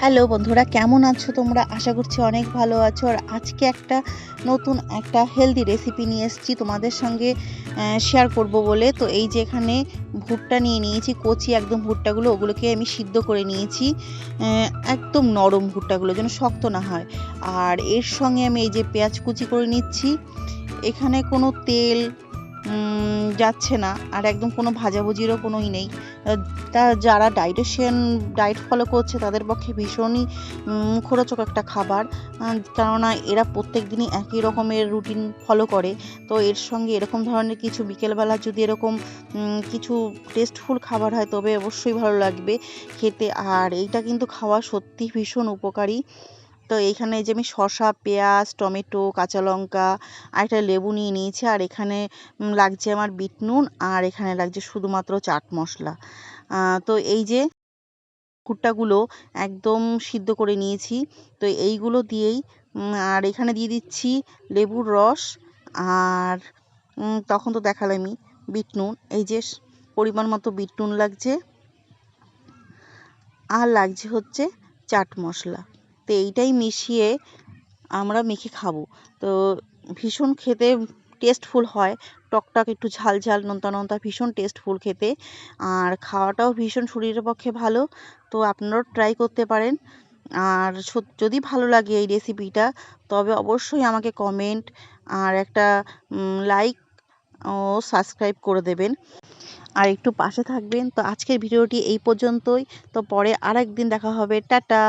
Hello বন্ধুরা, কেমন আছো তোমরা? আশা করছি অনেক ভালো আছো। আর আজকে নতুন একটা হেলদি রেসিপি নিয়ে এসেছি তোমাদের সঙ্গে শেয়ার করব বলে। তো এই যে এখানে ভুট্টা নিয়ে নিয়েছি, কচি একদম ভুট্টাগুলো, ওগুলোকে আমি সিদ্ধ করে নিয়েছি। একদম নরম ভুট্টাগুলো যেন শক্ত না হয়। আর এর সঙ্গে আমি এই যে পেঁয়াজ কুচি করে নিচ্ছি। এখানে কোনো তেল যাচ্ছে না, আর একদম কোনো ভাজাভুজিরও কোনোই নেই। তা যারা ডায়েট ফলো করছে তাদের পক্ষে ভীষণই মুখরোচক একটা খাবার। কেননা এরা প্রত্যেক দিনই একই রকমের রুটিন ফলো করে। তো এর সঙ্গে এরকম ধরনের কিছু বিকেলবেলা যদি এরকম কিছু টেস্টফুল খাবার হয় তবে অবশ্যই ভালো লাগবে খেতে। আর এইটা কিন্তু খাওয়া সত্যি ভীষণ উপকারী। তো এইখানে যে আমি শসা, পেঁয়াজ, টমেটো, কাঁচা লঙ্কা আর একটা লেবু নিয়ে নিয়েছি। আর এখানে লাগছে আমার বিট নুন, আর এখানে লাগছে শুধুমাত্র চাট মশলা। তো এই যে ভুট্টাগুলো একদম সিদ্ধ করে নিয়েছি। তো এইগুলো দিয়েই আর এখানে দিয়ে দিচ্ছি লেবুর রস। আর তখন তো দেখালামই বিট নুন। এই যে পরিমাণ মতো বিট নুন লাগছে, আর লাগছে হচ্ছে চাট মশলা। তো এইটাই মিশিয়ে আমরা মেখে খাবো। তো ভীষণ খেতে টেস্টফুল হয়, টকটক একটু ঝাল ঝাল নোনতা নোনতা, ভীষণ টেস্টফুল খেতে। আর খাওয়াটাও ভীষণ শরীরের পক্ষে ভালো। তো আপনারাও ট্রাই করতে পারেন। আর যদি ভালো লাগে এই রেসিপিটা, তবে অবশ্যই আমাকে কমেন্ট আর একটা লাইক ও সাবস্ক্রাইব করে দেবেন, আর একটু পাশে থাকবেন। তো আজকের ভিডিওটি এই পর্যন্তই। তো পরে আরেকদিন দেখা হবে। টাটা।